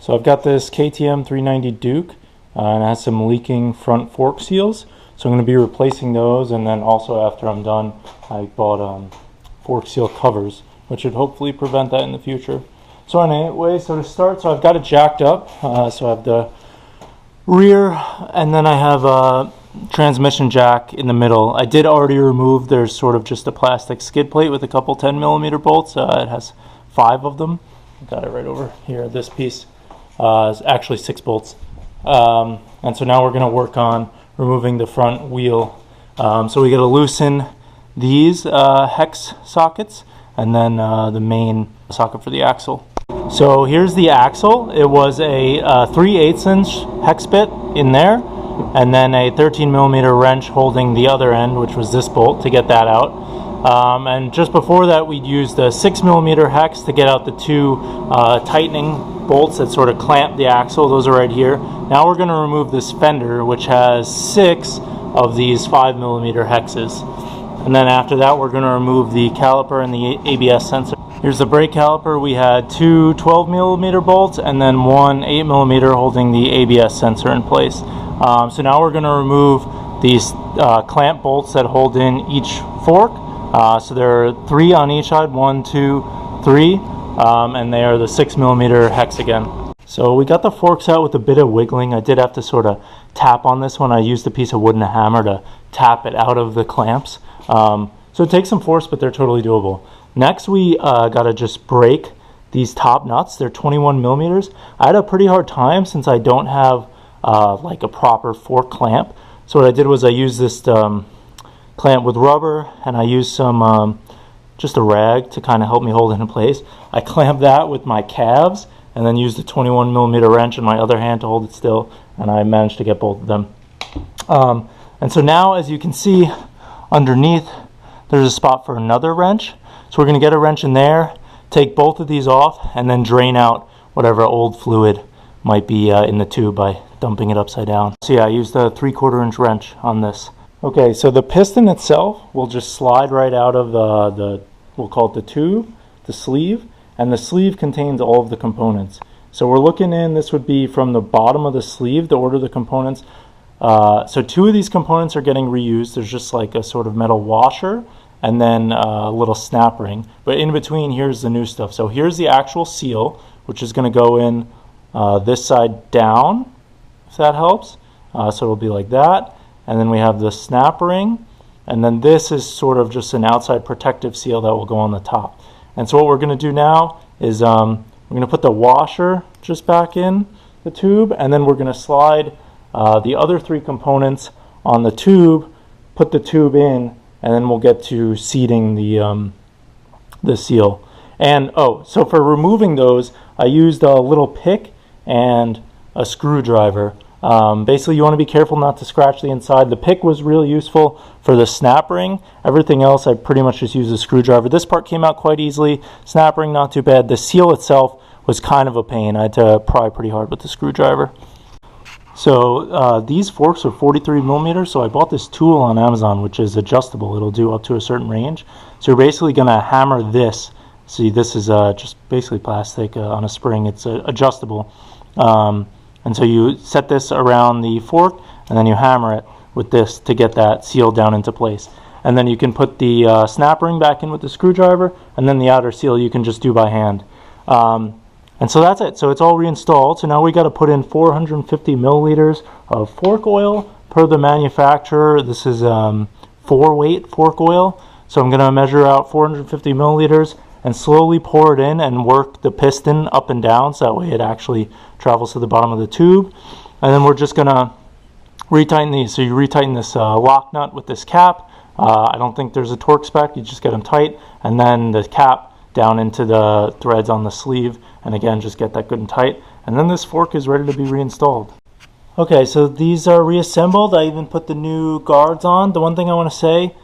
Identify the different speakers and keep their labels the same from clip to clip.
Speaker 1: So I've got this KTM 390 Duke, and it has some leaking front fork seals. So I'm going to be replacing those, and then also after I'm done, I bought fork seal covers, which should hopefully prevent that in the future. So anyway, so to start, so I've got it jacked up. So I have the rear, and then I have a transmission jack in the middle. I did already remove, there's sort of just a plastic skid plate with a couple 10mm bolts. It has 5 of them. Got it right over here. This piece is actually 6 bolts. And so now we're going to work on removing the front wheel. So we got to loosen these hex sockets and then the main socket for the axle. So here's the axle. It was a 3/8 inch hex bit in there, and then a 13mm wrench holding the other end, which was this bolt, to get that out. And just before that, we used a 6mm hex to get out the 2 tightening bolts that sort of clamp the axle. Those are right here. Now we're going to remove this fender, which has 6 of these 5mm hexes. And then after that, we're going to remove the caliper and the ABS sensor. Here's the brake caliper. We had 2 12mm bolts and then 1 8mm holding the ABS sensor in place. So now we're going to remove these clamp bolts that hold in each fork. So there are 3 on each side, 1, 2, 3, and they are the 6mm hex again. So we got the forks out with a bit of wiggling. I did have to sort of tap on this one. I used a piece of wood and a hammer to tap it out of the clamps. So it takes some force, but they're totally doable. Next, we got to just break these top nuts. They're 21mm. I had a pretty hard time since I don't have like a proper fork clamp. So what I did was I used this clamp with rubber, and I used some just a rag to kind of help me hold it in place. I clamped that with my calves and then used a 21mm wrench in my other hand to hold it still, and I managed to get both of them. And so now, as you can see, underneath there's a spot for another wrench. So we're going to get a wrench in there, take both of these off, and then drain out whatever old fluid might be in the tube by dumping it upside down. So yeah, I used a 3/4 inch wrench on this. Okay, so the piston itself will just slide right out of we'll call it the tube, the sleeve, and the sleeve contains all of the components. So we're looking in, this would be from the bottom of the sleeve, to order the components. So 2 of these components are getting reused. There's just like a sort of metal washer and then a little snap ring. But in between, here's the new stuff. So here's the actual seal, which is going to go in this side down, if that helps. So it'll be like that. And then we have the snap ring, and then this is sort of just an outside protective seal that will go on the top. And so what we're going to do now is we're going to put the washer just back in the tube, and then we're going to slide the other 3 components on the tube, put the tube in, and then we'll get to seating the seal. And so for removing those, I used a little pick and a screwdriver. Basically, you want to be careful not to scratch the inside. The pick was really useful for the snap ring. Everything else, I pretty much just used a screwdriver. This part came out quite easily. Snap ring, not too bad. The seal itself was kind of a pain. I had to pry pretty hard with the screwdriver. So these forks are 43mm, so I bought this tool on Amazon, which is adjustable. It'll do up to a certain range. So you're basically going to hammer this. See, this is just basically plastic on a spring. It's adjustable. And so you set this around the fork, and then you hammer it with this to get that seal down into place. And then you can put the snap ring back in with the screwdriver, and then the outer seal you can just do by hand. And so that's it. So it's all reinstalled. So now we got to put in 450 milliliters of fork oil per the manufacturer. This is 4-weight fork oil. So I'm going to measure out 450 milliliters and slowly pour it in and work the piston up and down so that way it actually travels to the bottom of the tube. And then we're just going to retighten these. So you retighten this lock nut with this cap. I don't think there's a torque spec. You just get them tight, and then the cap down into the threads on the sleeve, and again just get that good and tight, and then this fork is ready to be reinstalled. Okay, so these are reassembled. I even put the new guards on. The one thing I want to say,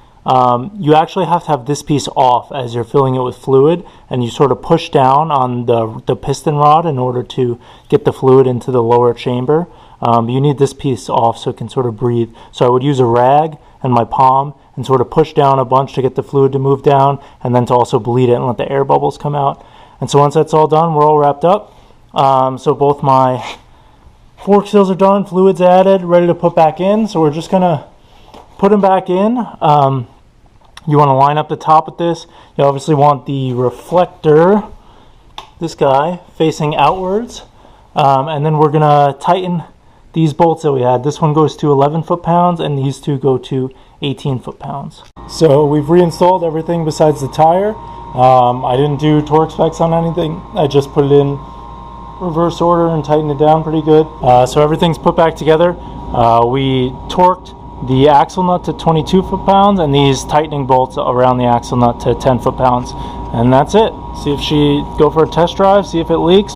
Speaker 1: you actually have to have this piece off as you're filling it with fluid, and you sort of push down on the piston rod in order to get the fluid into the lower chamber. You need this piece off so it can sort of breathe. So I would use a rag and my palm and sort of push down a bunch to get the fluid to move down, and then to also bleed it and let the air bubbles come out. And so once that's all done, we're all wrapped up. So both my fork seals are done, fluids added, ready to put back in. So we're just gonna put them back in. You want to line up the top with this. You obviously want the reflector, this guy, facing outwards. And then we're gonna tighten these bolts that we had. This one goes to 11 foot-pounds and these two go to 18 foot-pounds. So we've reinstalled everything besides the tire. I didn't do torque specs on anything. I just put it in reverse order and tightened it down pretty good. So everything's put back together. We torqued the axle nut to 22 foot-pounds and these tightening bolts around the axle nut to 10 foot-pounds. And that's it. See if she go for a test drive, see if it leaks.